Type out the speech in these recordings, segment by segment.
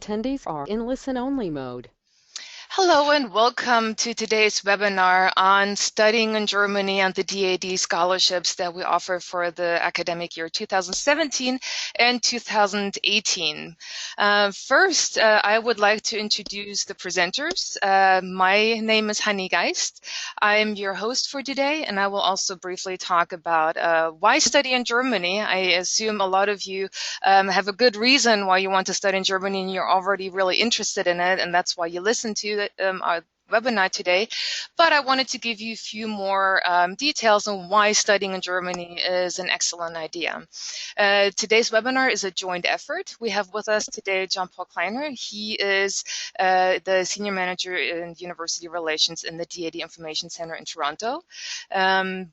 Attendees are in listen-only mode. Hello and welcome to today's webinar on studying in Germany and the DAAD scholarships that we offer for the academic year 2017 and 2018. First, I would like to introduce the presenters. My name is Hanni Geist. I'm your host for today, and I will also briefly talk about why study in Germany. I assume a lot of you have a good reason why you want to study in Germany and you're already really interested in it, and that's why you listen to our webinar today. But I wanted to give you a few more details on why studying in Germany is an excellent idea. Today's webinar is a joint effort. We have with us today Jean-Paul Kleiner. He is the Senior Manager in University Relations in the DAAD Information Center in Toronto.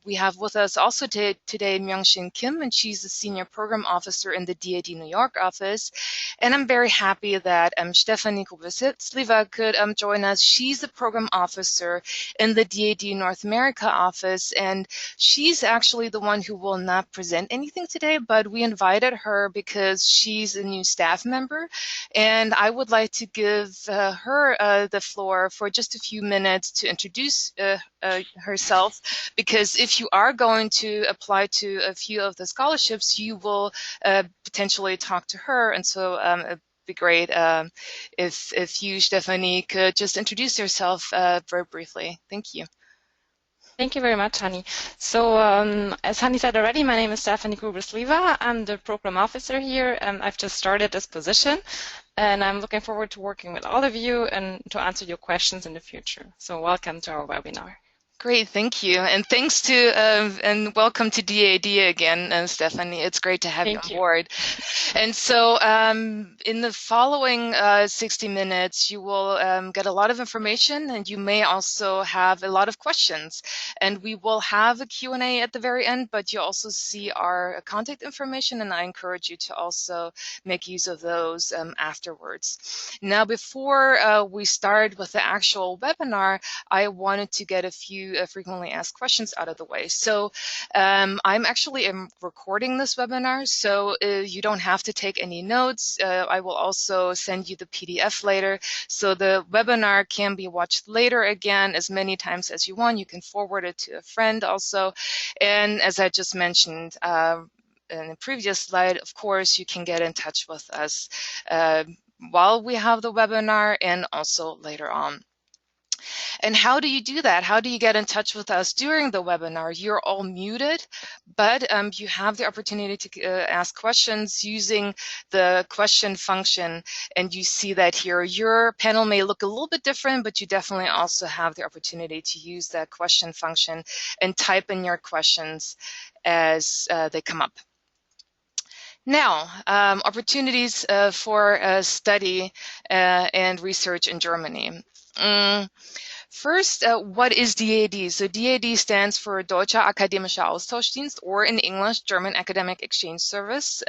We have with us also today Myung-Shin Kim, and she's the Senior Program Officer in the DAAD New York office. And I'm very happy that Stephanie Kubasic-Sliva could join us. She's the Program Officer in the DAAD North America office, and she's actually the one who will not present anything today, but we invited her because she's a new staff member, and I would like to give her the floor for just a few minutes to introduce herself, because if you are going to apply to a few of the scholarships, you will potentially talk to her, and so it'd be great if you, Stephanie, could just introduce yourself very briefly. Thank you. Thank you very much, Hanni. So, as Hanni said already, my name is Stephanie Gruber-Sliva. I'm the program officer here, and I've just started this position, and I'm looking forward to working with all of you and to answer your questions in the future. So, welcome to our webinar. Great, thank you. And thanks to, and welcome to DAAD again, Stephanie. It's great to have you on board. And so in the following 60 minutes, you will get a lot of information, and you may also have a lot of questions. And we will have a Q&A at the very end, but you also see our contact information, and I encourage you to also make use of those afterwards. Now, before we start with the actual webinar, I wanted to get a few frequently asked questions out of the way. So I'm actually recording this webinar, so you don't have to take any notes. I will also send you the PDF later, so the webinar can be watched later again as many times as you want. You can forward it to a friend also. And as I just mentioned in the previous slide, of course, you can get in touch with us while we have the webinar and also later on. And how do you do that? How do you get in touch with us during the webinar? You're all muted, but you have the opportunity to ask questions using the question function, and you see that here. Your panel may look a little bit different, but you definitely also have the opportunity to use that question function and type in your questions as they come up. Now, opportunities for study and research in Germany. First, what is DAAD? So DAAD stands for Deutscher Akademischer Austauschdienst, or in English, German Academic Exchange Service.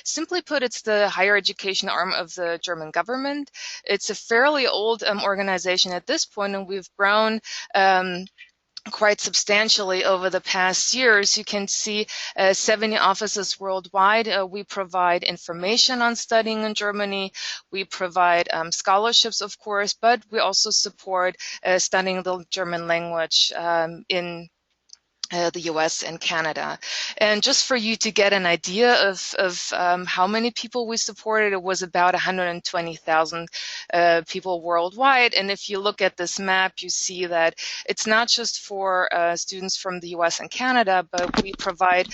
Simply put, it's the higher education arm of the German government. It's a fairly old organization at this point, and we've grown quite substantially over the past years. You can see 70 offices worldwide. We provide information on studying in Germany. We provide scholarships, of course, but we also support studying the German language in the US and Canada. And just for you to get an idea of how many people we supported, it was about 120,000 people worldwide. And if you look at this map, you see that it's not just for students from the US and Canada, but we provide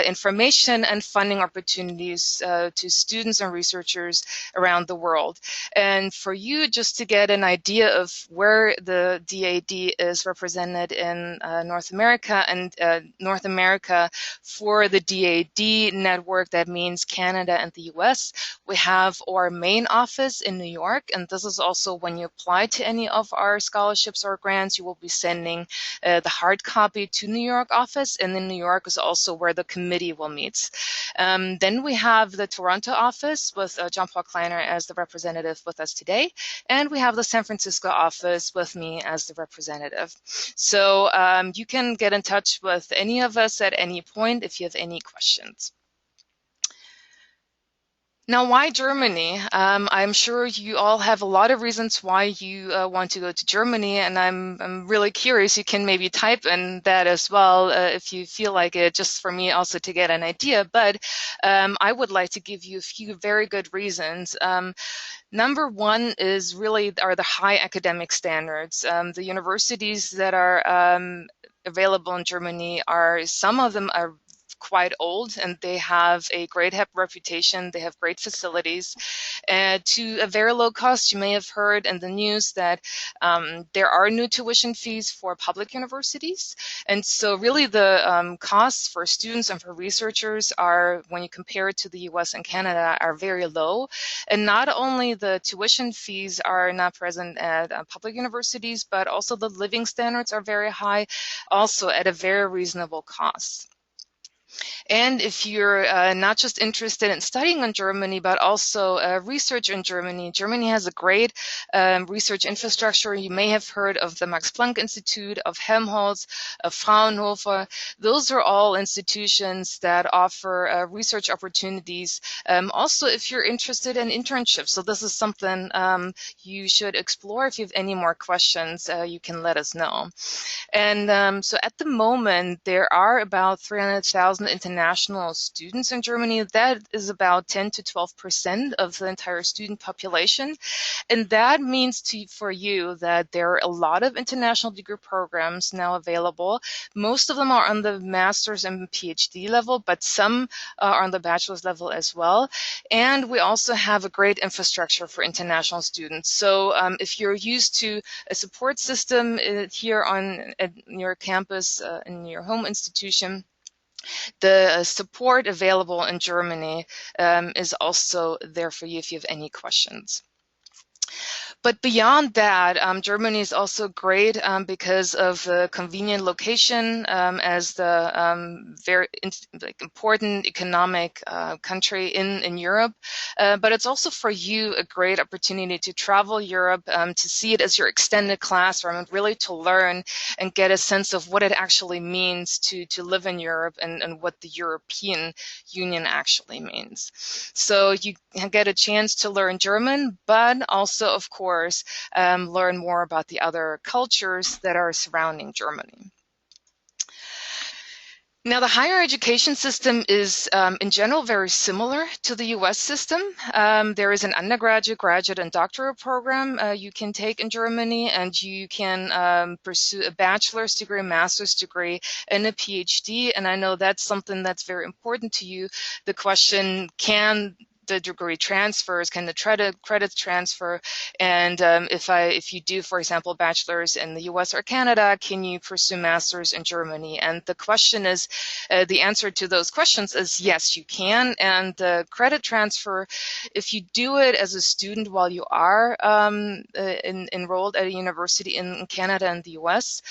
information and funding opportunities to students and researchers around the world. And for you just to get an idea of where the DAAD is represented in North America, and North America for the DAAD network, that means Canada and the US. We have our main office in New York, and this is also when you apply to any of our scholarships or grants, you will be sending the hard copy to New York office, and in New York is also where the committee will meet. Then we have the Toronto office with Jean-Paul Kleiner as the representative with us today, and we have the San Francisco office with me as the representative. So you can get in touch with any of us at any point if you have any questions. Now, why Germany? I'm sure you all have a lot of reasons why you want to go to Germany, and I'm really curious. You can maybe type in that as well if you feel like it, just for me also to get an idea. But I would like to give you a few very good reasons. Number one is really are the high academic standards. The universities that are available in Germany are, some of them are quite old, and they have a great reputation. They have great facilities to a very low cost. You may have heard in the news that there are new tuition fees for public universities. And so really the costs for students and for researchers are, when you compare it to the US and Canada, are very low. And not only the tuition fees are not present at public universities, but also the living standards are very high, also at a very reasonable cost. And if you're not just interested in studying in Germany, but also research in Germany, Germany has a great research infrastructure. You may have heard of the Max Planck Institute, of Helmholtz, of Fraunhofer. Those are all institutions that offer research opportunities. Also, if you're interested in internships, so this is something you should explore. If you have any more questions, you can let us know. And so at the moment, there are about 300,000 international students in Germany. That is about 10 to 12% of the entire student population. And that means for you that there are a lot of international degree programs now available. Most of them are on the master's and PhD level, but some are on the bachelor's level as well. And we also have a great infrastructure for international students. So if you're used to a support system here at your campus, in your home institution, the support available in Germany is also there for you if you have any questions. But beyond that, Germany is also great because of the convenient location as the very important economic country in Europe. But it's also for you a great opportunity to travel Europe, to see it as your extended classroom, and really to learn and get a sense of what it actually means to live in Europe and what the European Union actually means. So you get a chance to learn German, but also, of course, learn more about the other cultures that are surrounding Germany. Now, the higher education system is, in general, very similar to the U.S. system. There is an undergraduate, graduate, and doctoral program you can take in Germany, and you can pursue a bachelor's degree, master's degree, and a PhD. And I know that's something that's very important to you. The question, can the degree transfers, can the credits transfer, and if you do, for example, bachelor's in the US or Canada, can you pursue master's in Germany? And the question is, the answer to those questions is yes, you can. And the credit transfer, if you do it as a student while you are enrolled at a university in Canada and the US,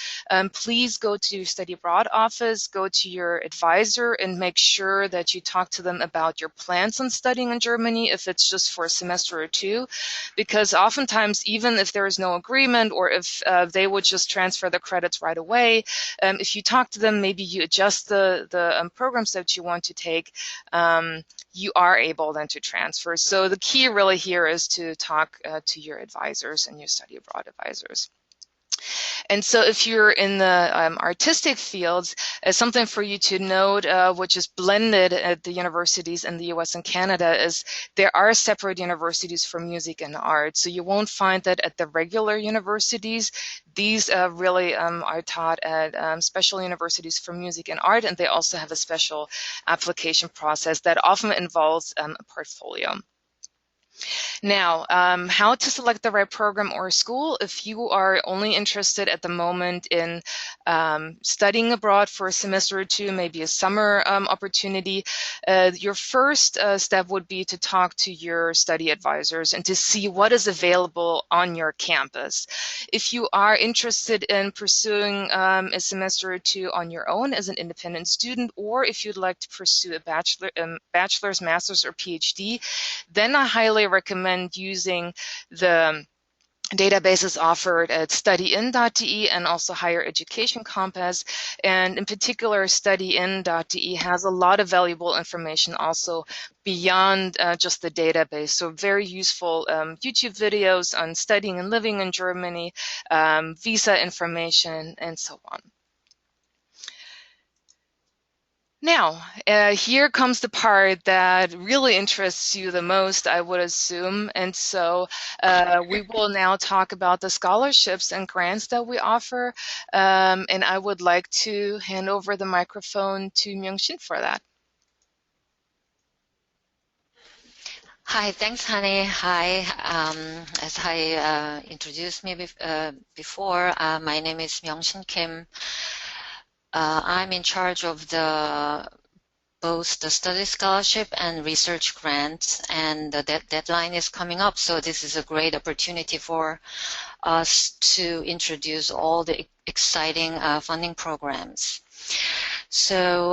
please go to your study abroad office, go to your advisor, and make sure that you talk to them about your plans on studying in Germany, if it's just for a semester or two, because oftentimes, even if there is no agreement, or if they would just transfer the credits right away, if you talk to them, maybe you adjust the programs that you want to take, you are able then to transfer. So the key really here is to talk to your advisors and your study abroad advisors. And so if you're in the artistic fields, something for you to note, which is blended at the universities in the US and Canada, is there are separate universities for music and art. So you won't find that at the regular universities. These really are taught at special universities for music and art, and they also have a special application process that often involves a portfolio. Now, how to select the right program or school. If you are only interested at the moment in studying abroad for a semester or two, maybe a summer opportunity, your first step would be to talk to your study advisors and to see what is available on your campus. If you are interested in pursuing a semester or two on your own as an independent student, or if you'd like to pursue a bachelor's, master's, or PhD, then I highly recommend using the databases offered at studyin.de and also Higher Education Compass. And in particular, studyin.de has a lot of valuable information also beyond just the database. So very useful YouTube videos on studying and living in Germany, visa information, and so on. Now, here comes the part that really interests you the most, I would assume. And so we will now talk about the scholarships and grants that we offer. And I would like to hand over the microphone to Myung-Shin for that. Hi, thanks, Honey. Hi, as I introduced me before, my name is Myung-Shin Kim. I'm in charge of both the study scholarship and research grants, and the deadline is coming up, so this is a great opportunity for us to introduce all the exciting funding programs. So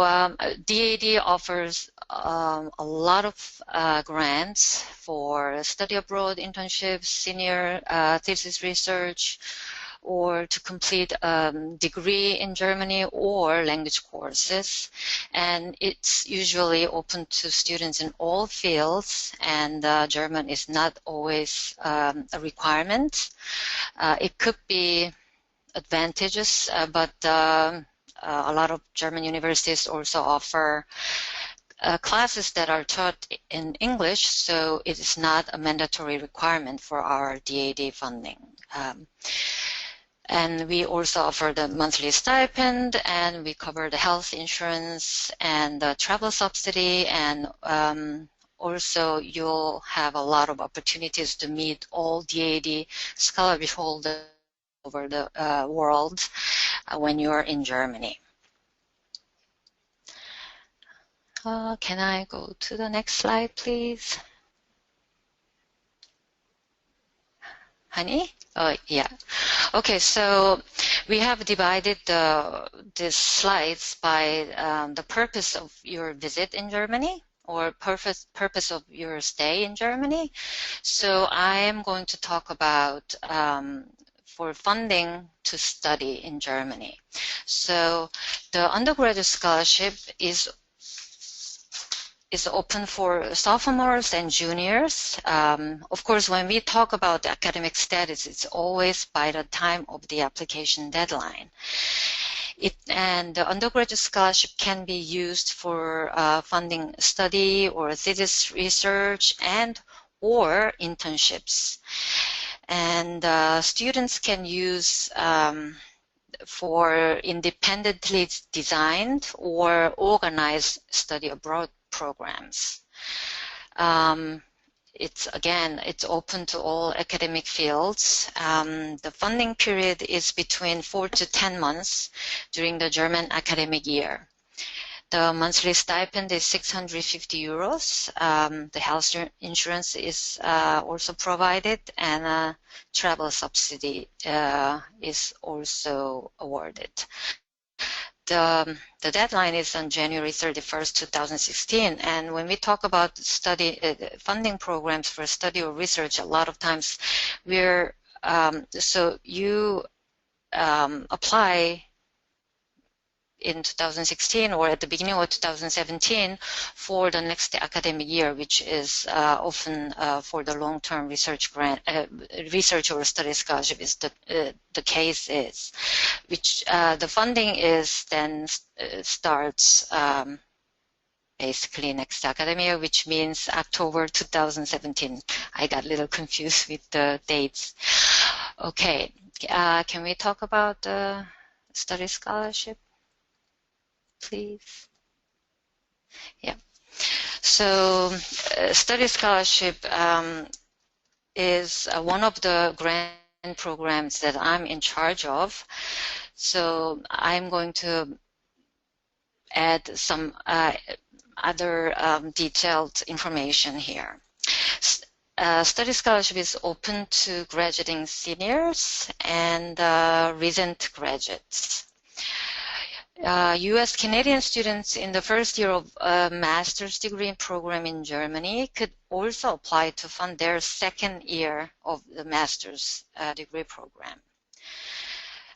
DAAD offers a lot of grants for study abroad, internships, senior thesis research, or to complete a degree in Germany or language courses. And it's usually open to students in all fields, and German is not always a requirement. It could be advantageous, but a lot of German universities also offer classes that are taught in English, so it is not a mandatory requirement for our DAAD funding. And we also offer the monthly stipend, and we cover the health insurance and the travel subsidy, and also you'll have a lot of opportunities to meet all DAAD scholarship holders over the world when you're in Germany. Can I go to the next slide, please? Honey? Yeah. Okay, so we have divided these slides by the purpose of your visit in Germany or purpose of your stay in Germany. So I am going to talk about for funding to study in Germany. So the undergraduate scholarship is open for sophomores and juniors. Of course, when we talk about academic status, it's always by the time of the application deadline. And the undergraduate scholarship can be used for funding study or thesis research and or internships. And students can use for independently designed or organized study abroad programs. It's open to all academic fields. The funding period is between 4 to 10 months during the German academic year. The monthly stipend is 650 euros. The health insurance is also provided, and a travel subsidy is also awarded. The deadline is on January 31st, 2016, and when we talk about study funding programs for study or research, a lot of times we're so you apply in 2016 or at the beginning of 2017 for the next academic year, which is often for the long-term research grant, research or study scholarship is the case is, which the funding is then starts basically next academic year, which means October 2017. I got a little confused with the dates. Okay, can we talk about the study scholarship, please? Yeah. So study scholarship is one of the grant programs that I'm in charge of. So I'm going to add some other detailed information here. Study scholarship is open to graduating seniors and recent graduates. U.S. Canadian students in the first year of a master's degree program in Germany could also apply to fund their second year of the master's degree program.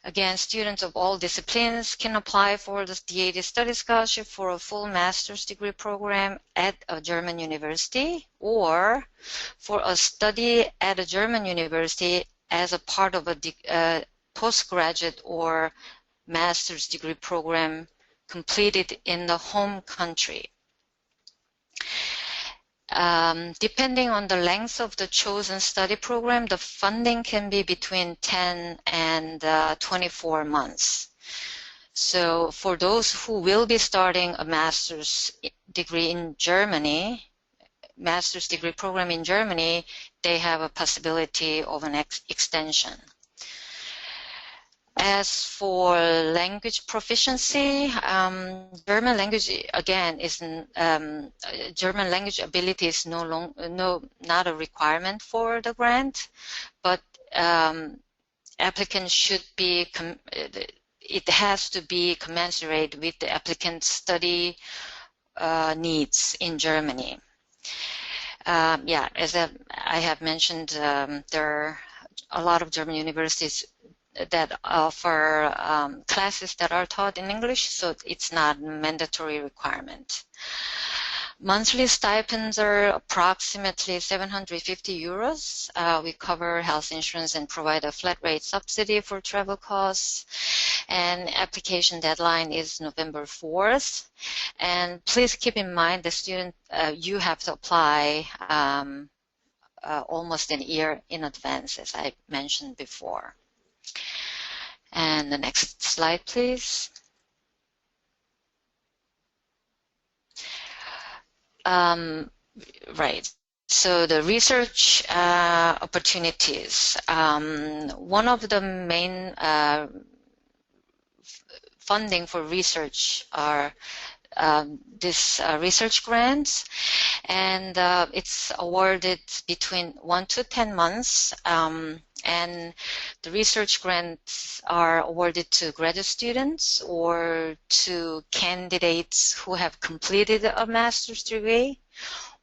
Again, students of all disciplines can apply for the DAAD study scholarship for a full master's degree program at a German university, or for a study at a German university as a part of a postgraduate or master's degree program completed in the home country. Depending on the length of the chosen study program, the funding can be between 10 and 24 months. So for those who will be starting a master's degree in Germany, master's degree program in Germany, they have a possibility of an extension. As for language proficiency, German language again isn't German language ability is not a requirement for the grant, but applicants should be it has to be commensurate with the applicant's study needs in Germany. Yeah, as I have mentioned, there are a lot of German universities that offer classes that are taught in English, so it's not a mandatory requirement. Monthly stipends are approximately 750 euros. We cover health insurance and provide a flat rate subsidy for travel costs. And application deadline is November 4th. And please keep in mind the student, you have to apply almost a year in advance, as I mentioned before. And the next slide, please. Right. So the research opportunities. One of the main funding for research are this research grants, and it's awarded between 1 to 10 months. And the research grants are awarded to graduate students or to candidates who have completed a master's degree,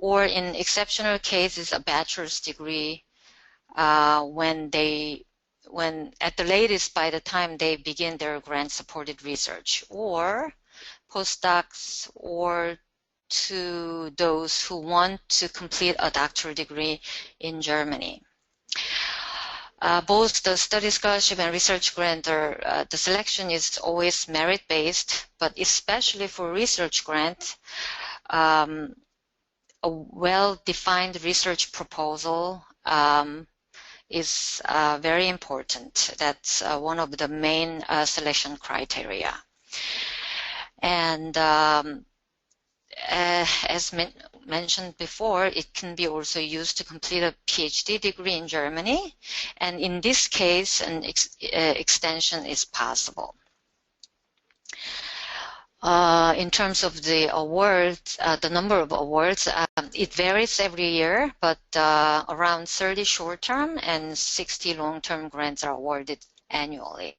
or in exceptional cases, a bachelor's degree when at the latest by the time they begin their grant-supported research, or postdocs, or to those who want to complete a doctoral degree in Germany. Both the study scholarship and research grant are, the selection is always merit-based, but especially for research grant, a well-defined research proposal is very important. That's one of the main selection criteria. And as mentioned before, it can be also used to complete a PhD degree in Germany, and in this case, an extension is possible. In terms of the awards, the number of awards, it varies every year, but around 30 short-term and 60 long-term grants are awarded annually.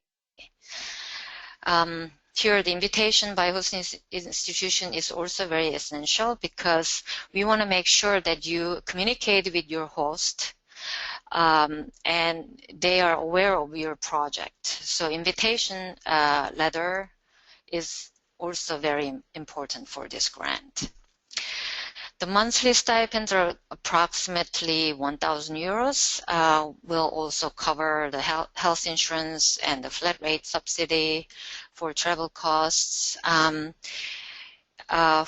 Here, the invitation by hosting institution is also very essential, because we want to make sure that you communicate with your host and they are aware of your project. So invitation letter is also very important for this grant. The monthly stipends are approximately 1,000 euros. Will also cover the health insurance and the flat rate subsidy for travel costs. And I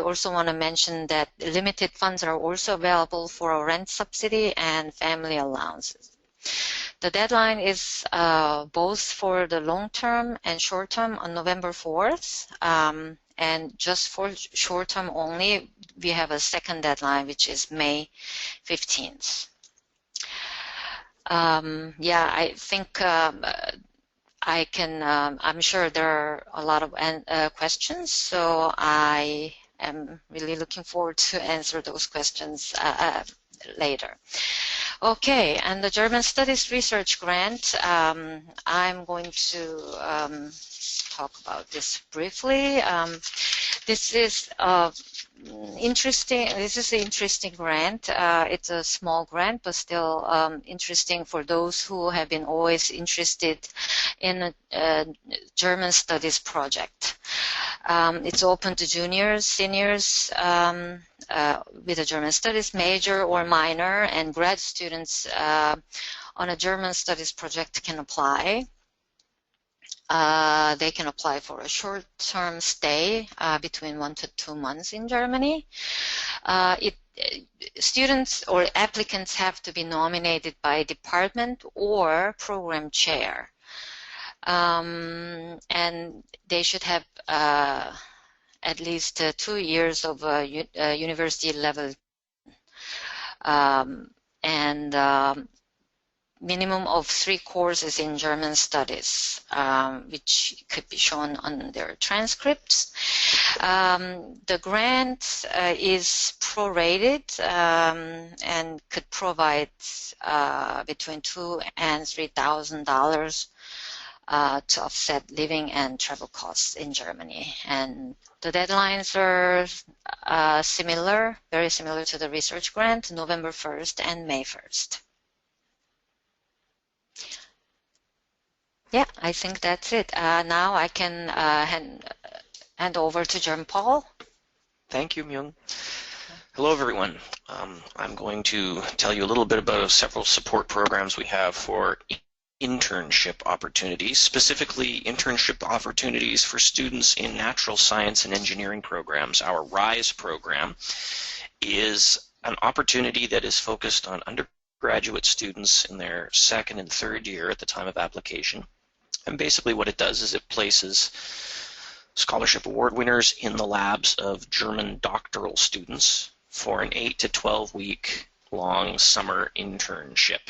also want to mention that limited funds are also available for a rent subsidy and family allowances. The deadline is both for the long-term and short-term on November 4th. And just for short-term only, we have a second deadline, which is May 15th. Yeah, I think I can, I'm sure there are a lot of questions, so I am really looking forward to answer those questions later. Okay, and the German Studies Research Grant, I'm going to talk about this briefly. This is interesting. This is an interesting grant. It's a small grant, but still interesting for those who have been always interested in a German studies project. It's open to juniors, seniors with a German studies major or minor, and grad students on a German studies project can apply. They can apply for a short-term stay between 1 to 2 months in Germany. Students or applicants have to be nominated by department or program chair. And they should have at least 2 years of university level and minimum of 3 courses in German studies, which could be shown on their transcripts. The grant is prorated and could provide between $2,000 and $3,000 to offset living and travel costs in Germany. And the deadlines are similar, very similar to the research grant, November 1st and May 1st. Yeah, I think that's it. Now I can hand over to John Paul. Thank you, Myung. Hello, everyone. I'm going to tell you a little bit about several support programs we have for internship opportunities, specifically internship opportunities for students in natural science and engineering programs. Our RISE program is an opportunity that is focused on undergraduate students in their 2nd and 3rd year at the time of application. And basically what it does is it places scholarship award winners in the labs of German doctoral students for an 8 to 12 week long summer internship.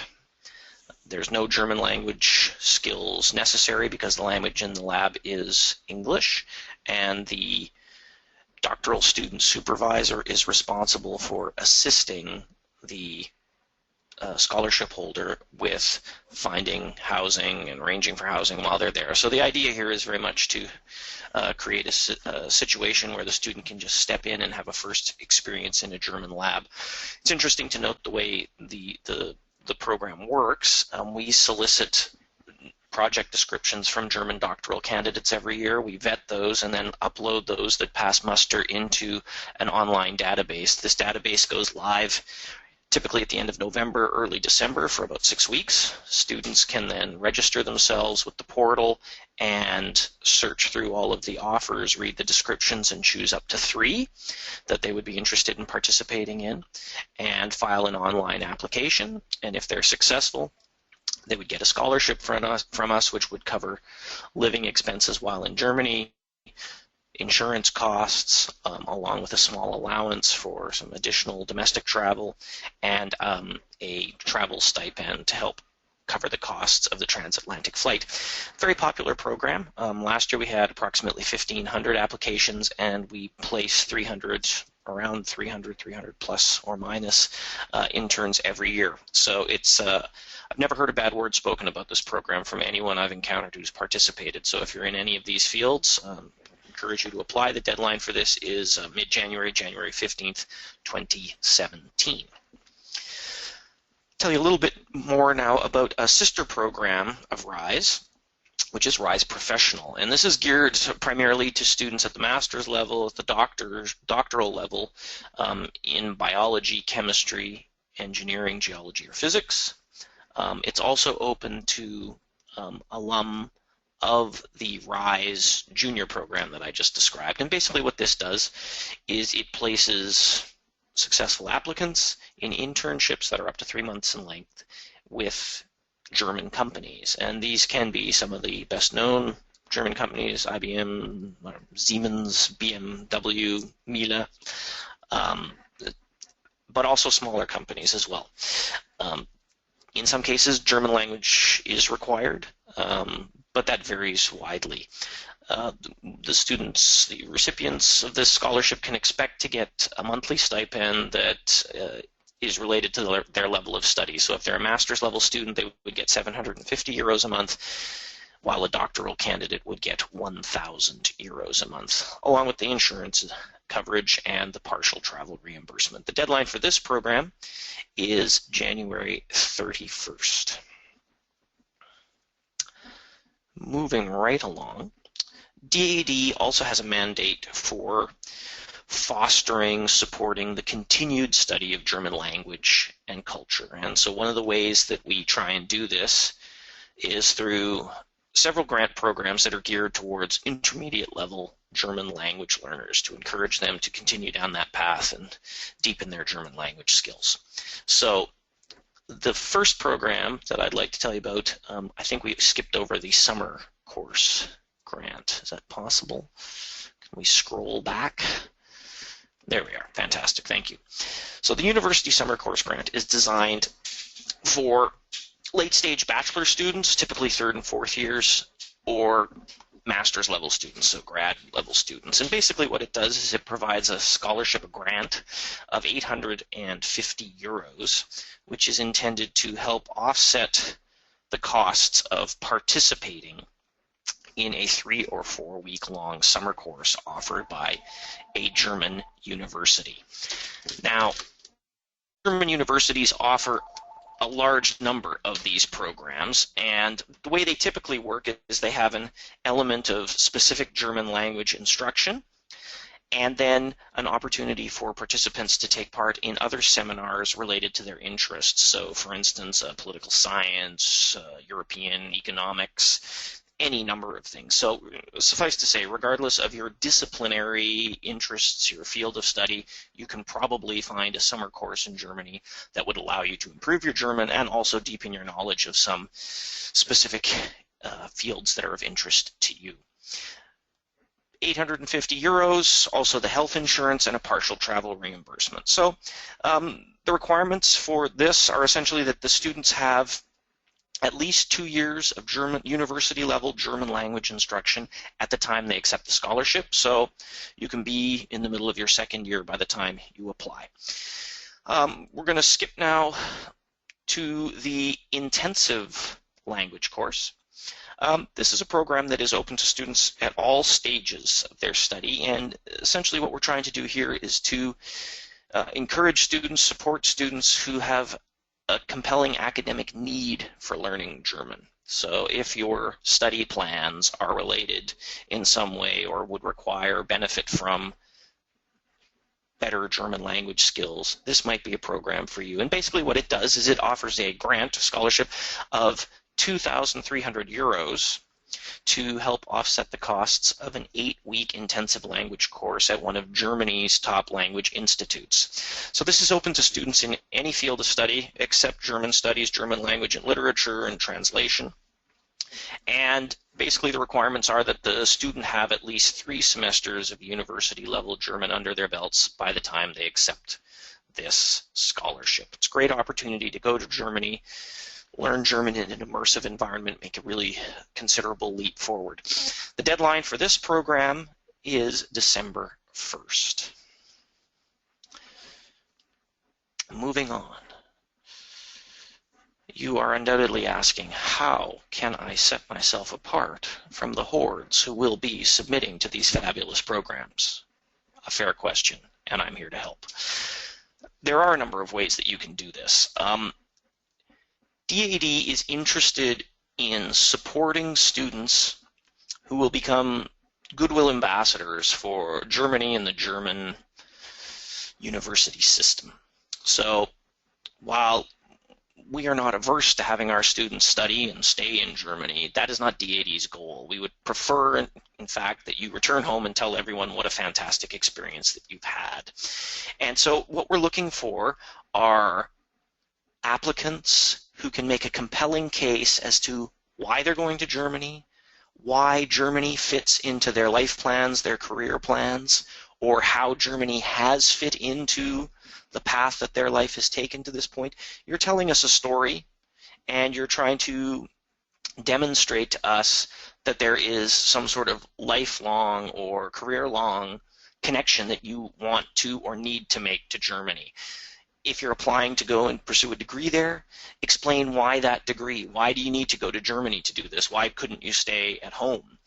There's no German language skills necessary because the language in the lab is English, and the doctoral student supervisor is responsible for assisting the scholarship holder with finding housing and arranging for housing while they're there. So the idea here is very much to create a situation where the student can just step in and have a first experience in a German lab. It's interesting to note the way the program works. We solicit project descriptions from German doctoral candidates every year. We vet those and then upload those that pass muster into an online database. This database goes live typically at the end of November, early December for about 6 weeks. Students can then register themselves with the portal and search through all of the offers, read the descriptions, and choose up to 3 that they would be interested in participating in, and file an online application. And if they're successful, they would get a scholarship from us, which would cover living expenses while in Germany, insurance costs, along with a small allowance for some additional domestic travel, and a travel stipend to help cover the costs of the transatlantic flight. Very popular program. Last year we had approximately 1,500 applications, and we placed around 300 plus or minus interns every year. So it's I've never heard a bad word spoken about this program from anyone I've encountered who's participated. So if you're in any of these fields, encourage you to apply. The deadline for this is mid-January, January 15th, 2017. Tell you a little bit more now about a sister program of RISE, which is RISE Professional. And this is geared primarily to students at the master's level, at the doctoral level, in biology, chemistry, engineering, geology, or physics. It's also open to alum of the RISE junior program that I just described. And basically what this does is it places successful applicants in internships that are up to 3 months in length with German companies. And these can be some of the best known German companies, IBM, Siemens, BMW, Miele, but also smaller companies as well. In some cases, German language is required, but that varies widely. The students, the recipients of this scholarship can expect to get a monthly stipend that is related to their level of study. So if they're a master's level student, they would get 750 euros a month, while a doctoral candidate would get 1,000 euros a month, along with the insurance coverage and the partial travel reimbursement. The deadline for this program is January 31st. Moving right along, DAAD also has a mandate for fostering, supporting the continued study of German language and culture. And so one of the ways that we try and do this is through several grant programs that are geared towards intermediate level German language learners to encourage them to continue down that path and deepen their German language skills. So the first program that I'd like to tell you about, I think we skipped over the summer course grant. Is that possible? Can we scroll back? There we are. Fantastic. Thank you. So the University Summer Course Grant is designed for late-stage bachelor students, typically third and fourth years, or master's level students, so grad level students. And basically what it does is it provides a scholarship, a grant of 850 euros, which is intended to help offset the costs of participating in a 3 or 4 week long summer course offered by a German university. Now, German universities offer a large number of these programs, and the way they typically work is they have an element of specific German language instruction, and then an opportunity for participants to take part in other seminars related to their interests. So, for instance, political science, European economics, any number of things. So suffice to say, regardless of your disciplinary interests, your field of study, you can probably find a summer course in Germany that would allow you to improve your German and also deepen your knowledge of some specific fields that are of interest to you. 850 euros, also the health insurance and a partial travel reimbursement. So the requirements for this are essentially that the students have at least 2 years of university-level German language instruction at the time they accept the scholarship. So you can be in the middle of your second year by the time you apply. We're going to skip now to the intensive language course. This is a program that is open to students at all stages of their study, and essentially what we're trying to do here is to encourage students, support students who have a compelling academic need for learning German. So if your study plans are related in some way or would require benefit from better German language skills, this might be a program for you. And basically what it does is it offers a grant, a scholarship of 2,300 euros to help offset the costs of an 8-week intensive language course at one of Germany's top language institutes. So this is open to students in any field of study except German studies, German language and literature, and translation. And basically the requirements are that the student have at least 3 semesters of university-level German under their belts by the time they accept this scholarship. It's a great opportunity to go to Germany, learn German in an immersive environment, make a really considerable leap forward. The deadline for this program is December 1st. Moving on. You are undoubtedly asking, how can I set myself apart from the hordes who will be submitting to these fabulous programs? A fair question, and I'm here to help. There are a number of ways that you can do this. DAAD is interested in supporting students who will become goodwill ambassadors for Germany and the German university system. So while we are not averse to having our students study and stay in Germany, that is not DAAD's goal. We would prefer, in fact, that you return home and tell everyone what a fantastic experience that you've had. And so what we're looking for are applicants who can make a compelling case as to why they're going to Germany, why Germany fits into their life plans, their career plans, or how Germany has fit into the path that their life has taken to this point. You're telling us a story, and you're trying to demonstrate to us that there is some sort of lifelong or career-long connection that you want to or need to make to Germany. if you're applying to go and pursue a degree there, explain why that degree. Why do you need to go to Germany to do this? Why couldn't you stay at home?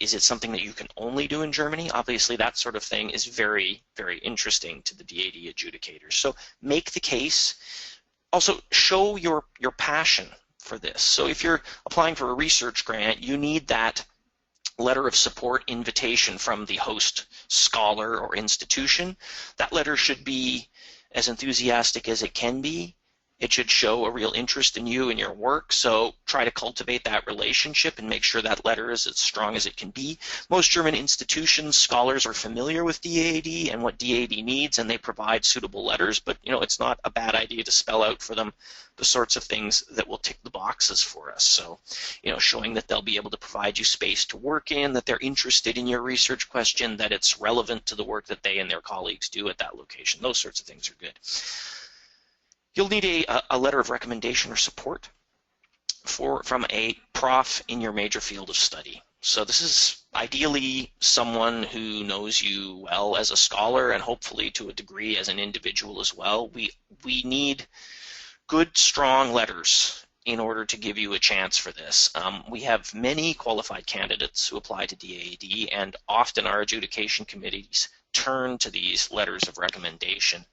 Is it something that you can only do in Germany? Obviously, that sort of thing is very, very interesting to the DAAD adjudicators. So make the case. Also, show your passion for this. So if you're applying for a research grant, you need that letter of support invitation from the host scholar or institution. That letter should be as enthusiastic as it can be. It should show a real interest in you and your work, so try to cultivate that relationship and make sure that letter is as strong as it can be. Most German institutions, scholars are familiar with DAAD and what DAAD needs, and they provide suitable letters, but it's not a bad idea to spell out for them the sorts of things that will tick the boxes for us. So, showing that they'll be able to provide you space to work in, that they're interested in your research question, that it's relevant to the work that they and their colleagues do at that location. Those sorts of things are good. You'll need a letter of recommendation or support from a prof in your major field of study. So this is ideally someone who knows you well as a scholar and hopefully to a degree as an individual as well. We need good, strong letters in order to give you a chance for this. We have many qualified candidates who apply to DAAD, and often our adjudication committees turn to these letters of recommendation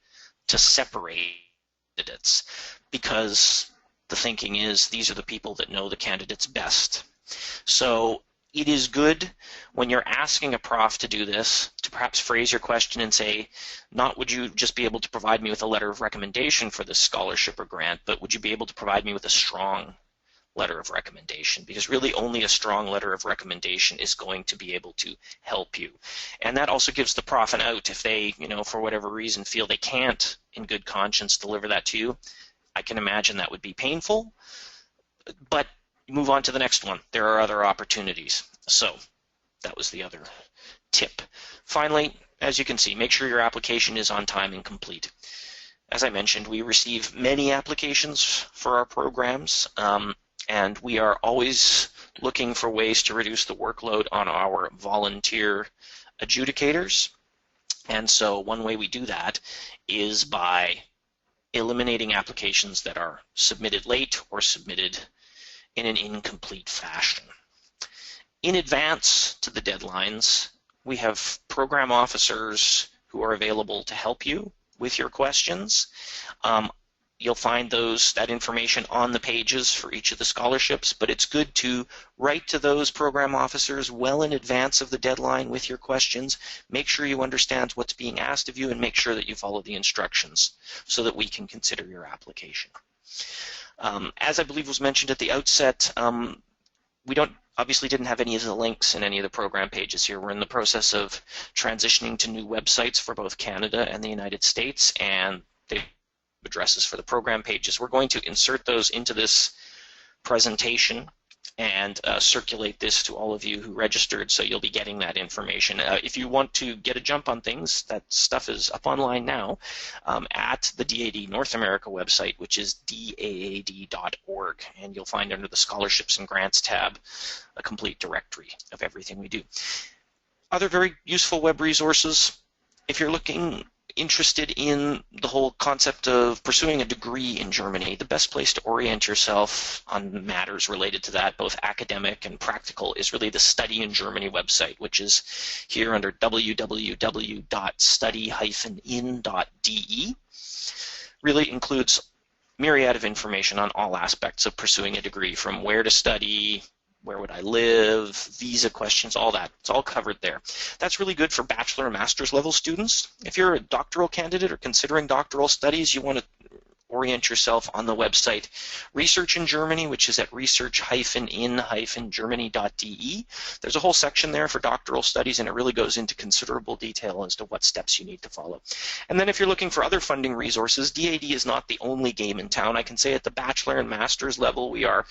to separate candidates, because the thinking is these are the people that know the candidates best. So it is good when you're asking a prof to do this to perhaps phrase your question and say, not would you just be able to provide me with a letter of recommendation for this scholarship or grant, but would you be able to provide me with a strong letter of recommendation? Because really only a strong letter of recommendation is going to be able to help you. And that also gives the prof an out if they, for whatever reason feel they can't in good conscience deliver that to you. I can imagine that would be painful, but move on to the next one. There are other opportunities. So that was the other tip. Finally, as you can see, make sure your application is on time and complete. As I mentioned, we receive many applications for our programs, and we are always looking for ways to reduce the workload on our volunteer adjudicators. And so one way we do that is by eliminating applications that are submitted late or submitted in an incomplete fashion. In advance to the deadlines, we have program officers who are available to help you with your questions. You'll find that information on the pages for each of the scholarships, but it's good to write to those program officers well in advance of the deadline with your questions. Make sure you understand what's being asked of you and make sure that you follow the instructions so that we can consider your application. As I believe was mentioned at the outset, we obviously didn't have any of the links in any of the program pages here. We're in the process of transitioning to new websites for both Canada and the United States, and they addresses for the program pages. We're going to insert those into this presentation and circulate this to all of you who registered, so you'll be getting that information. If you want to get a jump on things, that stuff is up online now at the DAAD North America website, which is daad.org, and you'll find under the Scholarships and Grants tab a complete directory of everything we do. Other very useful web resources, if you're interested in the whole concept of pursuing a degree in Germany, the best place to orient yourself on matters related to that, both academic and practical, is really the Study in Germany website, which is here under www.study-in.de. Really includes myriad of information on all aspects of pursuing a degree, from where to study, where would I live, visa questions, all that. It's all covered there. That's really good for bachelor and master's level students. If you're a doctoral candidate or considering doctoral studies, you want to orient yourself on the website Research in Germany, which is at research-in-germany.de. There's a whole section there for doctoral studies, and it really goes into considerable detail as to what steps you need to follow. And then if you're looking for other funding resources, DAAD is not the only game in town. I can say at the bachelor and master's level, we are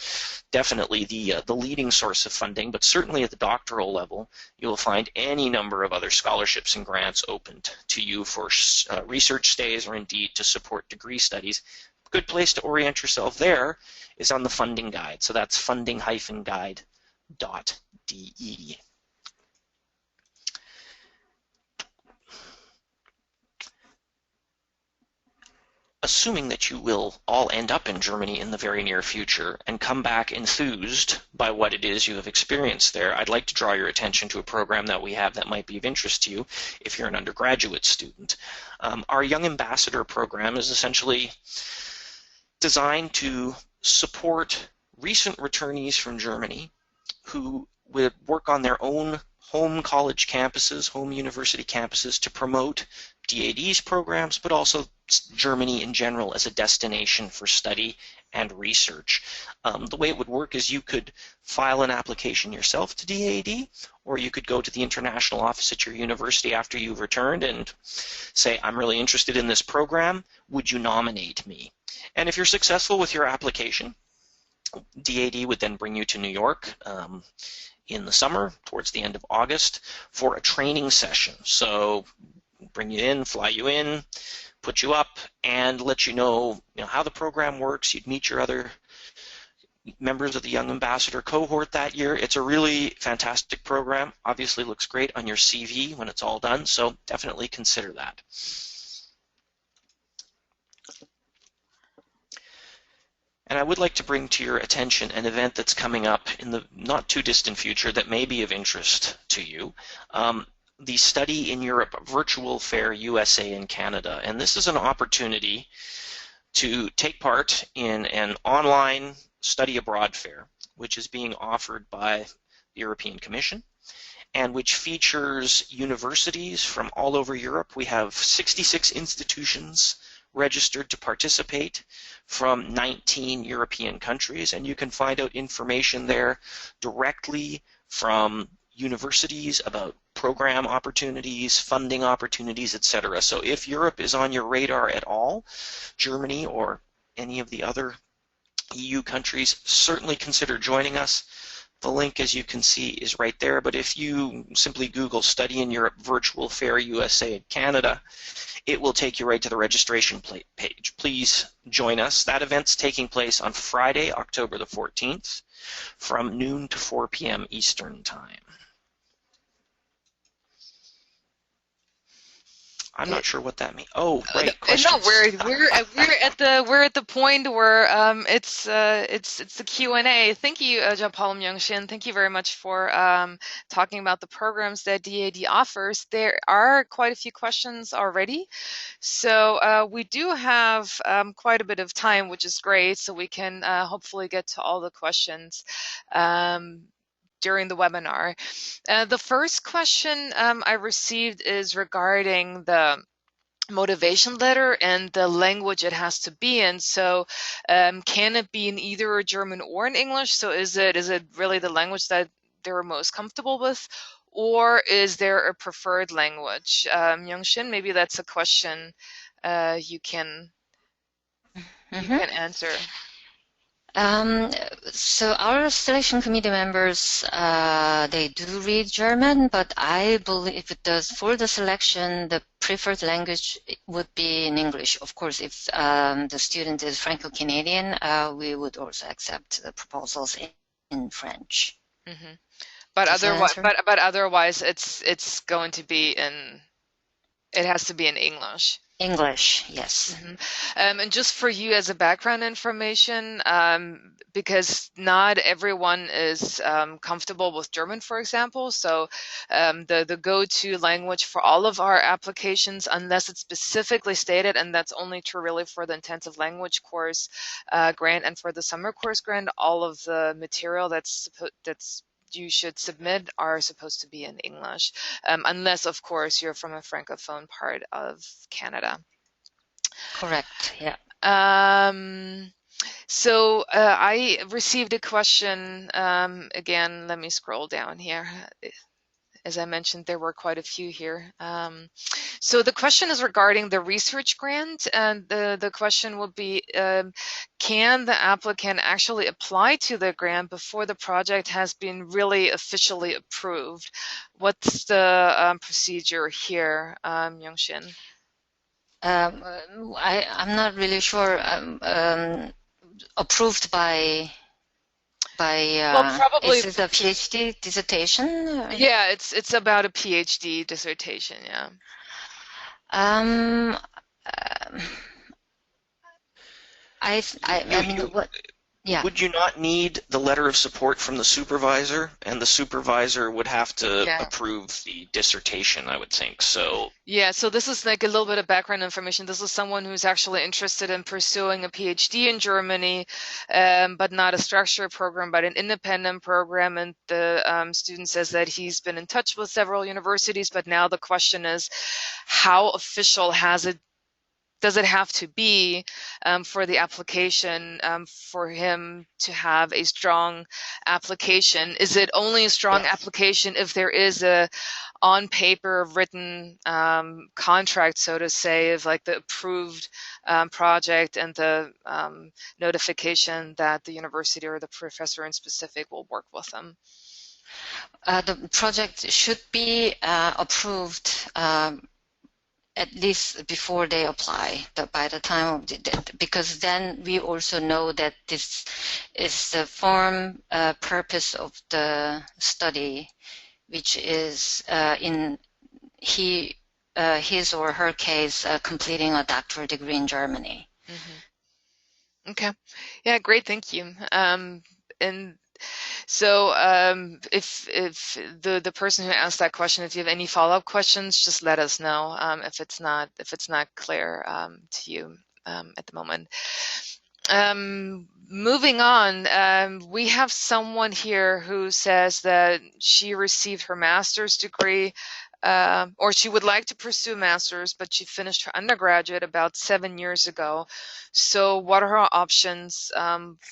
definitely the leading source of funding, but certainly at the doctoral level, you will find any number of other scholarships and grants open to you for research stays or indeed to support degree studies. A good place to orient yourself there is on the funding guide. So that's funding-guide.de. assuming that you will all end up in Germany in the very near future and come back enthused by what it is you have experienced there, I'd like to draw your attention to a program that we have that might be of interest to you if you're an undergraduate student. Our Young Ambassador program is essentially designed to support recent returnees from Germany who would work on their own home college campuses, home university campuses, to promote DAAD's programs, but also Germany in general as a destination for study and research. The way it would work is you could file an application yourself to DAAD, or you could go to the international office at your university after you've returned and say, I'm really interested in this program, would you nominate me? And if you're successful with your application, DAAD would then bring you to New York in the summer, towards the end of August, for a training session. So bring you in, fly you in, put you up, and let you know, how the program works. You'd meet your other members of the Young Ambassador cohort that year. It's a really fantastic program. Obviously looks great on your CV when it's all done, so definitely consider that. And I would like to bring to your attention an event that's coming up in the not too distant future that may be of interest to you. The Study in Europe Virtual Fair USA and Canada. And this is an opportunity to take part in an online study abroad fair, which is being offered by the European Commission and which features universities from all over Europe. We have 66 institutions registered to participate from 19 European countries, and you can find out information there directly from universities about program opportunities, funding opportunities, etc. So if Europe is on your radar at all, Germany or any of the other EU countries, certainly consider joining us. The link, as you can see, is right there, but if you simply Google Study in Europe Virtual Fair USA and Canada, it will take you right to the registration page. Please join us. That event's taking place on Friday, October the 14th, from noon to 4 p.m. Eastern Time. I'm not sure what that means. Oh, right. Questions. No, we're at the point where it's the Q&A. Thank you, Jean-Paul Myung-Shin. Thank you very much for talking about the programs that DAAD offers. There are quite a few questions already, so we do have quite a bit of time, which is great. So we can hopefully get to all the questions during the webinar. The first question I received is regarding the motivation letter and the language it has to be in. So can it be in either German or in English? So is it really the language that they're most comfortable with, or is there a preferred language? Myung-Shin, maybe that's a question you can answer. So our selection committee members, they do read German, but I believe for the selection, the preferred language would be in English. Of course, if the student is Franco-Canadian, we would also accept the proposals in French. Mm-hmm. But otherwise, it's going to be it has to be in English. English, yes. Mm-hmm. And just for you as a background information, because not everyone is comfortable with German, for example, so the go-to language for all of our applications, unless it's specifically stated, and that's only true really for the intensive language course grant and for the summer course grant, all of the material that's you should submit are supposed to be in English, unless, of course, you're from a Francophone part of Canada. Correct, yeah. So I received a question, again, let me scroll down here. As I mentioned, there were quite a few here. So the question is regarding the research grant, and the question would be, can the applicant actually apply to the grant before the project has been really officially approved? What's the procedure here, Myung-Shin? I'm not really sure. Approved by well, probably, is it a PhD dissertation? Yeah, it's about a PhD dissertation, yeah. I mean, what? Yeah. Would you not need the letter of support from the supervisor? And the supervisor would have to approve the dissertation, I would think. So yeah, so this is like a little bit of background information. This is someone who's actually interested in pursuing a PhD in Germany, but not a structured program, but an independent program. And the student says that he's been in touch with several universities, but now the question is, how official does it have to be for the application for him to have a strong application? Is it only a strong application if there is a on paper written contract, so to say, of like the approved project and the notification that the university or the professor in specific will work with them? The project should be approved at least before they apply, by the time of because then we also know that this is the form purpose of the study, which is in his or her case completing a doctoral degree in Germany. Mm-hmm. Okay, yeah, great, thank you. And so if the person who asked that question, if you have any follow-up questions, just let us know if it's not clear to you at the moment. Moving on, we have someone here who says that she received her master's degree, or she would like to pursue a master's, but she finished her undergraduate about 7 years ago. So what are her options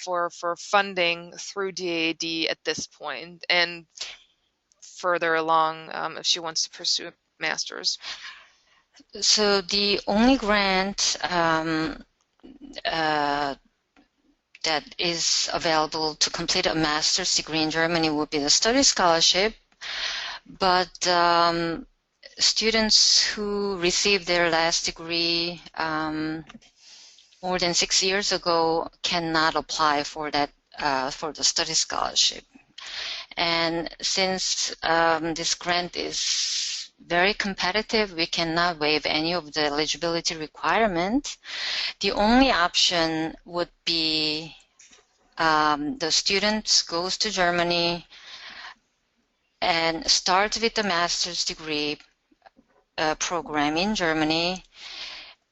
for funding through DAAD at this point, and further along if she wants to pursue a master's? So the only grant that is available to complete a master's degree in Germany would be the study scholarship. But students who received their last degree more than 6 years ago cannot apply for that for the study scholarship. And since this grant is very competitive, we cannot waive any of the eligibility requirement. The only option would be the student goes to Germany and start with the master's degree program in Germany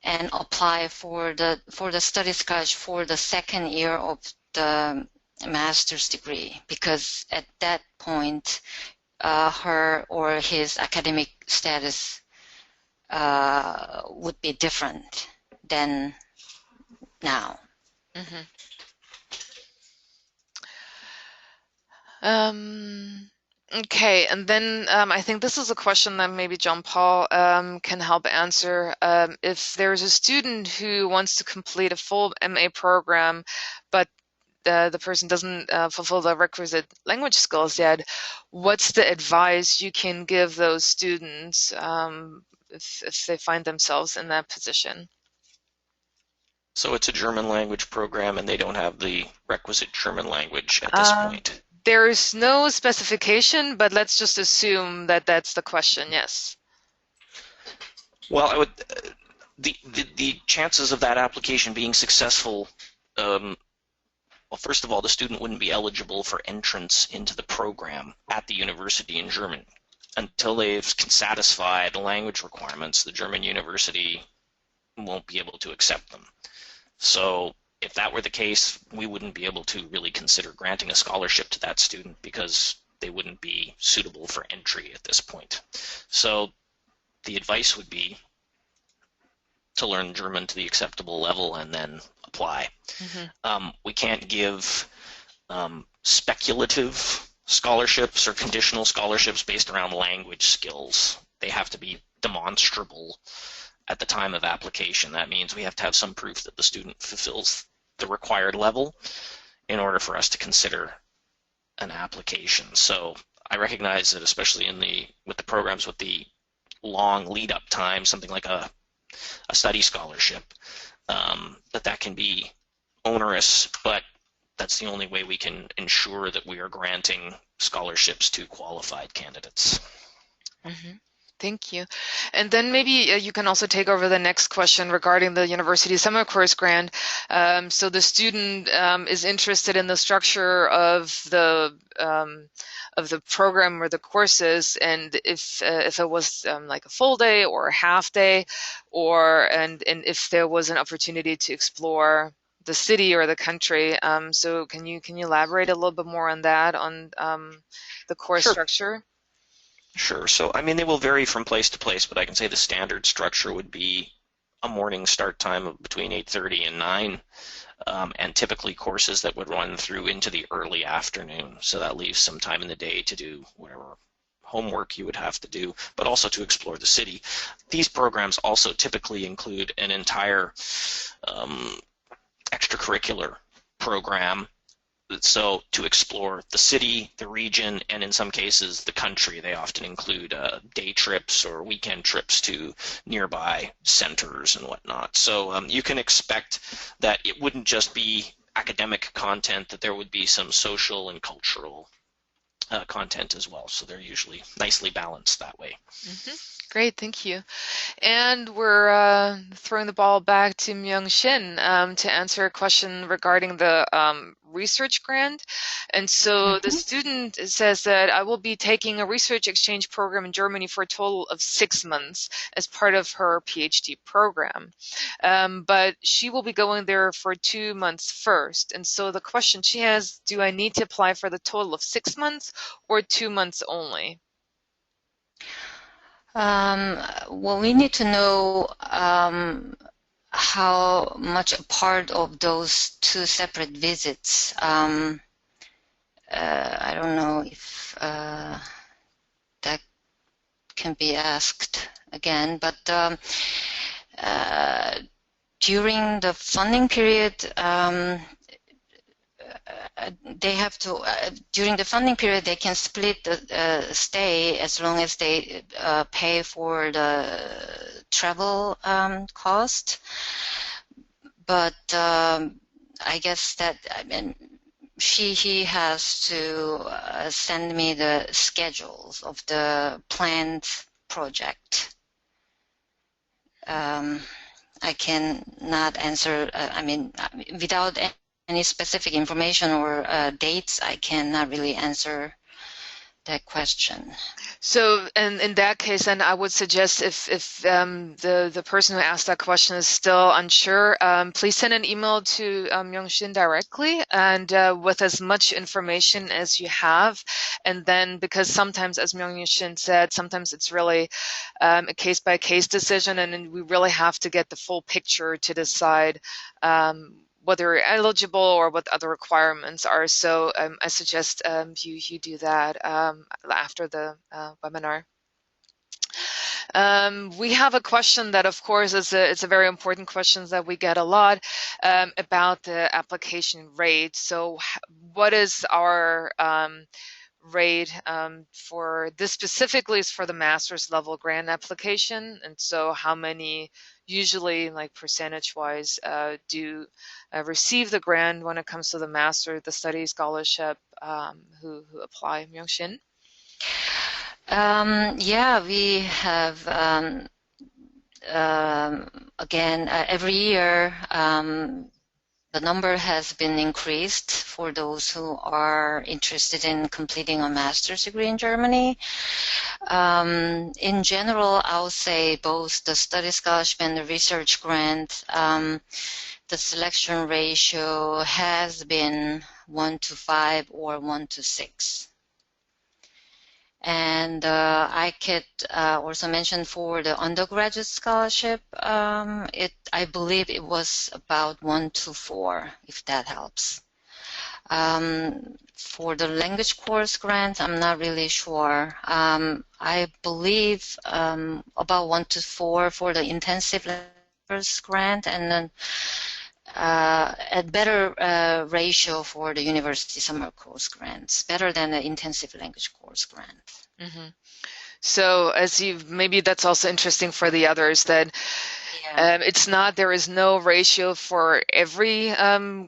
and apply for the study scholarship for the second year of the master's degree, because at that point her or his academic status would be different than now. Mm-hmm. Okay, and then I think this is a question that maybe John Paul can help answer. If there's a student who wants to complete a full MA program, but the person doesn't fulfill the requisite language skills yet, what's the advice you can give those students if they find themselves in that position? So it's a German language program and they don't have the requisite German language at this point. There's no specification, but let's just assume that that's the question, yes. Well, I would, the chances of that application being successful, well, first of all, the student wouldn't be eligible for entrance into the program at the university in Germany. Until they've satisfied the language requirements, the German university won't be able to accept them. So if that were the case, we wouldn't be able to really consider granting a scholarship to that student because they wouldn't be suitable for entry at this point. So the advice would be to learn German to the acceptable level and then apply. Mm-hmm. We can't give speculative scholarships or conditional scholarships based around language skills. They have to be demonstrable at the time of application. That means we have to have some proof that the student fulfills the required level in order for us to consider an application. So I recognize that especially with the programs with the long lead-up time, something like a study scholarship, that can be onerous, but that's the only way we can ensure that we are granting scholarships to qualified candidates. Mm-hmm. thank you. And then maybe you can also take over the next question regarding the university summer course grant. So the student is interested in the structure of the program or the courses, and if it was like a full day or a half day, and if there was an opportunity to explore the city or the country. So can you elaborate a little bit more on that, on the course structure? Sure. So, I mean, they will vary from place to place, but I can say the standard structure would be a morning start time of between 8:30 and 9, and typically courses that would run through into the early afternoon. So that leaves some time in the day to do whatever homework you would have to do, but also to explore the city. These programs also typically include an entire extracurricular program, so to explore the city, the region, and in some cases the country. They often include day trips or weekend trips to nearby centers and whatnot. So you can expect that it wouldn't just be academic content, that there would be some social and cultural content as well. So they're usually nicely balanced that way. Mm-hmm. Great, thank you. And we're throwing the ball back to Myung-Shin to answer a question regarding the research grant. And so the student says that I will be taking a research exchange program in Germany for a total of 6 months as part of her PhD program. But she will be going there for 2 months first. And so the question she has, do I need to apply for the total of 6 months or 2 months only? Well, we need to know how much a part of those 2 separate visits. I don't know if that can be asked again, but during the funding period, they have to, during the funding period, they can split the stay as long as they pay for the travel cost. But I guess that, I mean, he has to send me the schedules of the planned project. I cannot answer, I mean, without any specific information or dates, I cannot really answer that question. So, and in that case, then I would suggest if the person who asked that question is still unsure, please send an email to Myung-Shin directly, and with as much information as you have. And then, because sometimes, as Myung-Shin said, sometimes it's really a case-by-case decision, and we really have to get the full picture to decide whether you're eligible or what the other requirements are. So I suggest you do that after the webinar. We have a question that, of course, it's a very important question that we get a lot about the application rate. So what is our rate for this specifically is for the master's level grant application, and so how many usually, like percentage-wise, do receive the grant when it comes to the master, the study scholarship, who apply, Myung-Shin? Yeah, we have, again, every year, the number has been increased for those who are interested in completing a master's degree in Germany. In general, I'll say both the study scholarship and the research grant, the selection ratio has been 1:5 or 1:6. And I could also mention for the undergraduate scholarship, I believe it was about 1:4, if that helps. For the language course grant, I'm not really sure. I believe about 1:4 for the intensive language grant, and then a better ratio for the university summer course grants, better than the intensive language course grant. Mm-hmm. So maybe that's also interesting for the others that it's not, there is no ratio for every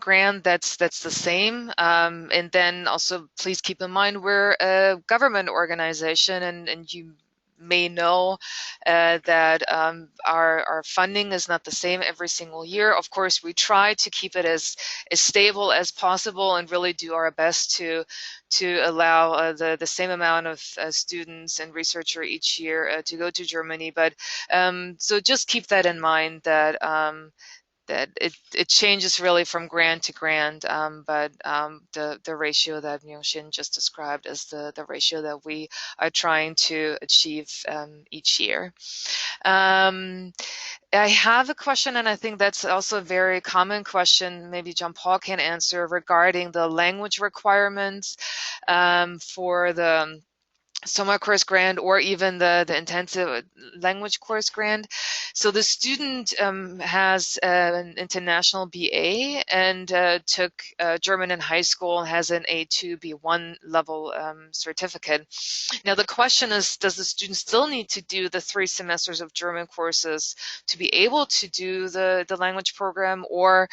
grant that's the same. And then also please keep in mind we're a government organization, and you may know that our funding is not the same every single year. Of course, we try to keep it as stable as possible and really do our best to allow the same amount of students and researcher each year to go to Germany. But so just keep that in mind, that that it changes really from grant to grant, but the ratio that Shin just described is the ratio that we are trying to achieve each year. I have a question, and I think that's also a very common question, maybe John Paul can answer, regarding the language requirements for the summer course grant or even the intensive language course grant. So the student has an international BA and took German in high school and has an A2, B1 level certificate. Now the question is, does the student still need to do the 3 semesters of German courses to be able to do the language program, or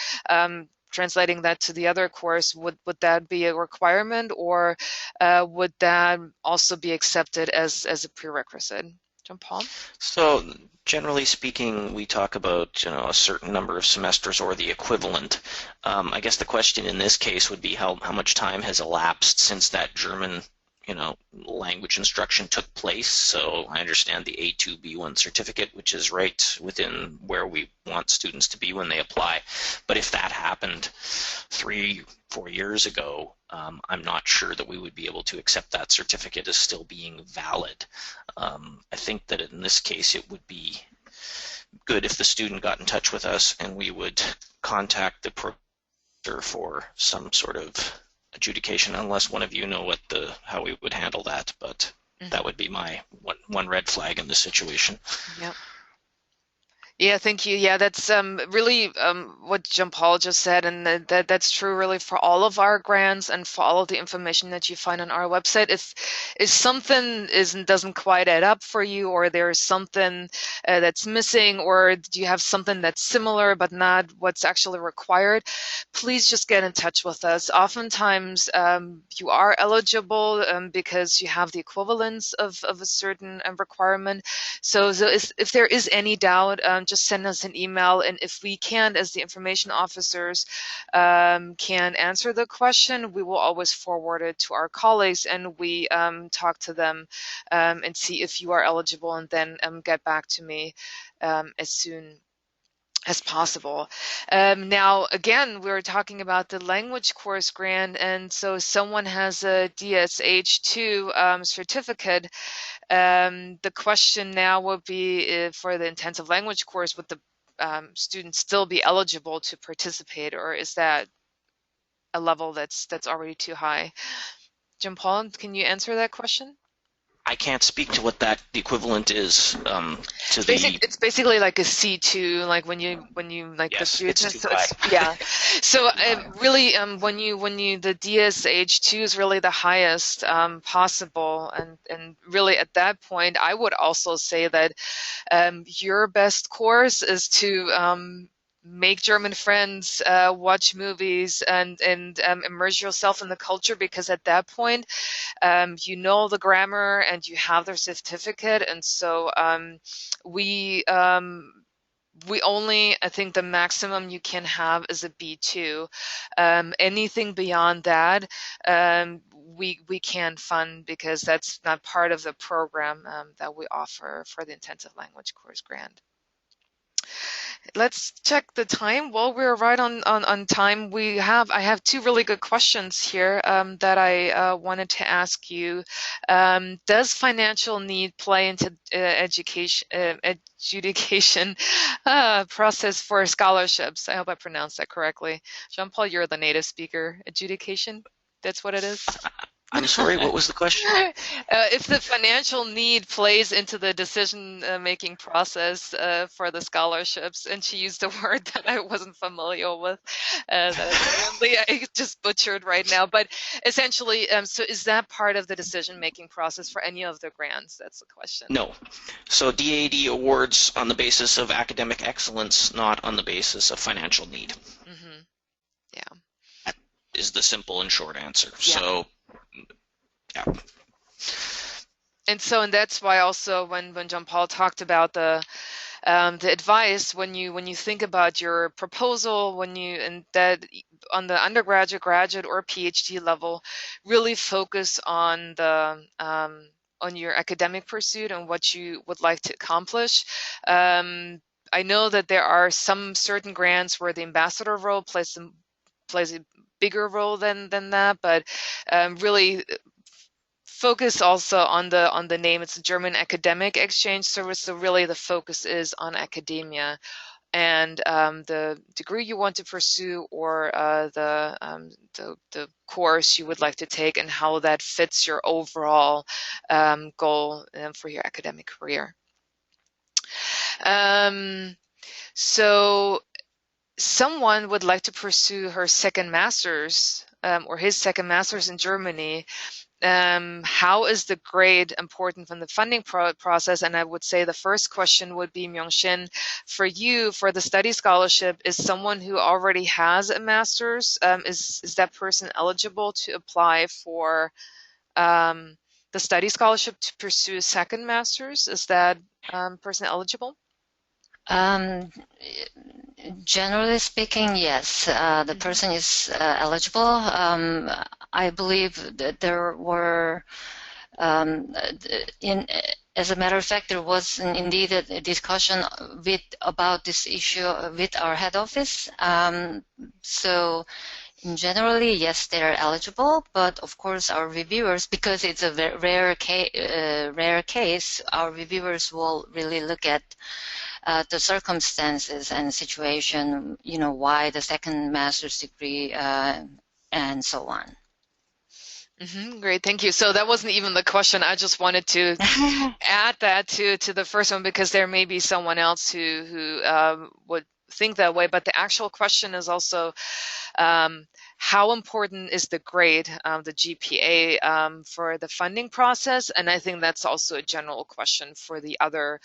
translating that to the other course, would that be a requirement, or would that also be accepted as a prerequisite? John Paul? So generally speaking, we talk about a certain number of semesters or the equivalent. I guess the question in this case would be how much time has elapsed since that German language instruction took place. So I understand the A2, B1 certificate, which is right within where we want students to be when they apply. But if that happened 3-4 years ago, I'm not sure that we would be able to accept that certificate as still being valid. I think that in this case it would be good if the student got in touch with us and we would contact the professor for some sort of adjudication, unless one of you know how we would handle that, but that would be my one red flag in this situation. Yep. Yeah, thank you. Yeah, that's really what Jean Paul just said, and that's true really for all of our grants and for all of the information that you find on our website. If something doesn't quite add up for you, or there's something that's missing, or do you have something that's similar but not what's actually required, please just get in touch with us. Oftentimes you are eligible because you have the equivalence of a certain requirement. So if there is any doubt, just send us an email, and if we can, as the information officers, can answer the question, we will always forward it to our colleagues, and we talk to them and see if you are eligible, and then get back to me as soon as possible. Now, again, we were talking about the language course grant, and so someone has a DSH2 certificate. The question now would be, for the intensive language course, would the student still be eligible to participate, or is that a level that's already too high? Jim Paul, can you answer that question? I can't speak to what the equivalent is It's basically like a C2, like when you like yes, the it's too high. yeah. So really, when you the DSH2 is really the highest possible, and really at that point, I would also say that your best course is to make German friends, watch movies, and immerse yourself in the culture, because at that point you know the grammar and you have the certificate, and so we only, I think the maximum you can have is a B2. Anything beyond that we can fund, because that's not part of the program that we offer for the intensive language course grant. Let's check the time. Well, we're right on time. I have 2 really good questions here that I wanted to ask you. Does financial need play into adjudication process for scholarships? I hope I pronounced that correctly. Jean-Paul, you're the native speaker. Adjudication? That's what it is? I'm sorry, what was the question? If the financial need plays into the decision-making process for the scholarships, and she used a word that I wasn't familiar with, that I just butchered right now. But essentially, so is that part of the decision-making process for any of the grants? That's the question. No. So DAAD awards on the basis of academic excellence, not on the basis of financial need. Mm-hmm. Yeah. That is the simple and short answer. Yeah. So, yeah. And that's why also when John Paul talked about the advice when you think about your proposal, and that on the undergraduate, graduate, or PhD level, really focus on on your academic pursuit and what you would like to accomplish. I know that there are some certain grants where the ambassador role plays a bigger role than that, but really focus also on the name. It's a German academic exchange service, so really the focus is on academia and the degree you want to pursue, or the course you would like to take, and how that fits your overall goal for your academic career. So someone would like to pursue her second master's or his second master's in Germany. How is the grade important from the funding process? And I would say the first question would be, Myung-Shin, for you, for the study scholarship, is someone who already has a master's, is that person eligible to apply for the study scholarship to pursue a second master's? Is that person eligible? Generally speaking, yes, the person is eligible. I believe that there were, as a matter of fact, there was indeed a discussion about this issue with our head office. So generally, yes, they are eligible, but of course our reviewers, because it's a rare case, our reviewers will really look at the circumstances and situation, why the second master's degree, and so on. Great, thank you. So that wasn't even the question. I just wanted to add that to the first one, because there may be someone else who would think that way. But the actual question is also, how important is the grade, the GPA, for the funding process? And I think that's also a general question for the other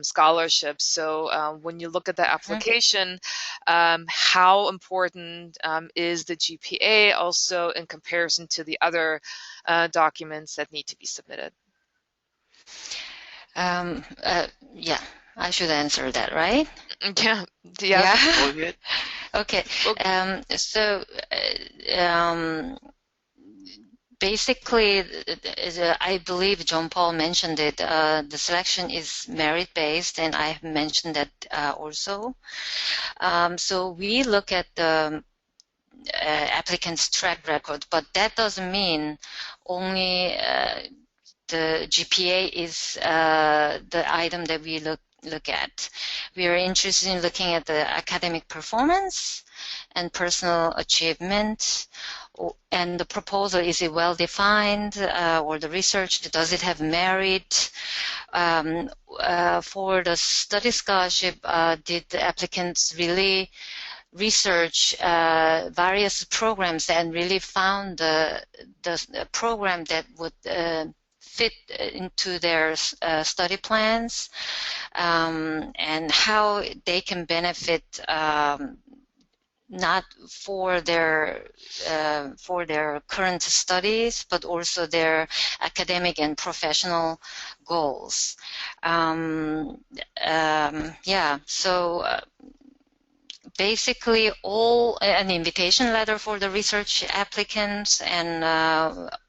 scholarships. So when you look at the application, how important is the GPA also in comparison to the other documents that need to be submitted? Yeah, I should answer that, right? Yeah. Okay. So basically, I believe John Paul mentioned it. The selection is merit-based, and I have mentioned that also. So we look at the applicant's track record, but that doesn't mean only the GPA is the item that we look at. We are interested in looking at the academic performance and personal achievement, and the proposal, is it well defined, or the research, does it have merit? For the study scholarship, did the applicants really research various programs and really found the program that would fit into their study plans, and how they can benefit not for their current studies, but also their academic and professional goals. So basically an invitation letter for the research applicants, and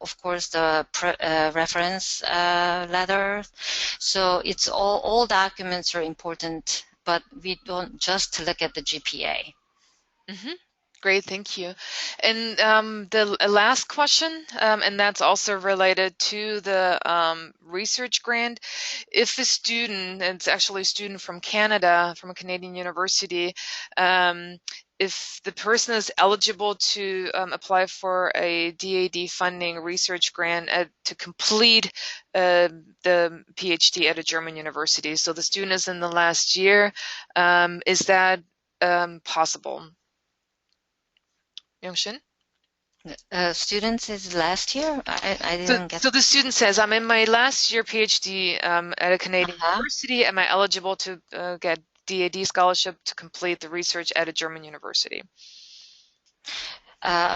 of course the reference letter. So it's all documents are important, but we don't just look at the GPA. Great, thank you. And the last question, and that's also related to the research grant. If a student, and it's actually a student from Canada, from a Canadian university, if the person is eligible to apply for a DAAD funding research grant to complete the PhD at a German university, so the student is in the last year, is that possible? Myung-Shin? Students is last year? I didn't get. So the student says, I'm in my last year PhD at a Canadian university. Am I eligible to get DAAD scholarship to complete the research at a German university?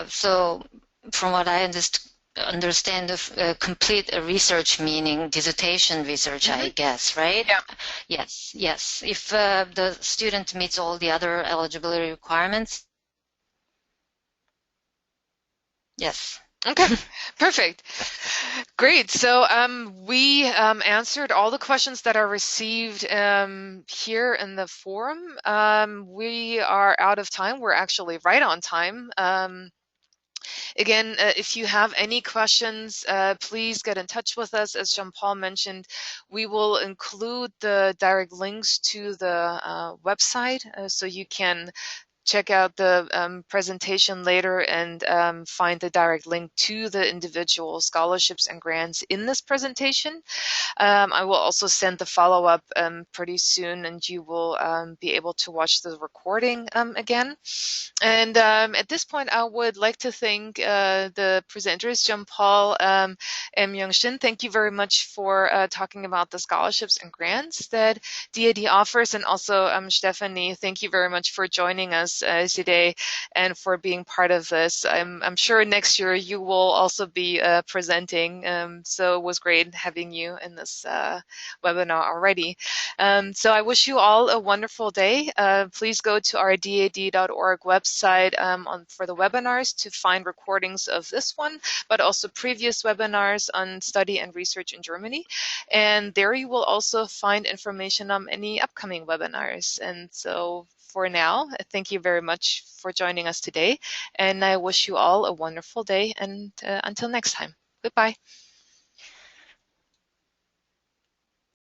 So from what I understand the complete research, meaning dissertation research, I guess, right? Yeah. Yes, yes. If the student meets all the other eligibility requirements, yes. Okay, perfect. Great. So we answered all the questions that are received here in the forum. We are out of time. We're actually right on time. Again, if you have any questions, please get in touch with us. As Jean-Paul mentioned, we will include the direct links to the website so you can check out the presentation later and find the direct link to the individual scholarships and grants in this presentation. I will also send the follow-up pretty soon, and you will be able to watch the recording again. And at this point, I would like to thank the presenters, Jean-Paul and Myung-Shin. Thank you very much for talking about the scholarships and grants that DAAD offers. And also, Stephanie, thank you very much for joining us today and for being part of this. I'm sure next year you will also be presenting. So it was great having you in this webinar already. So I wish you all a wonderful day. Please go to our daad.org website for the webinars to find recordings of this one, but also previous webinars on study and research in Germany. And there you will also find information on any upcoming webinars. And so for now, thank you very much for joining us today. And I wish you all a wonderful day, and until next time. Goodbye.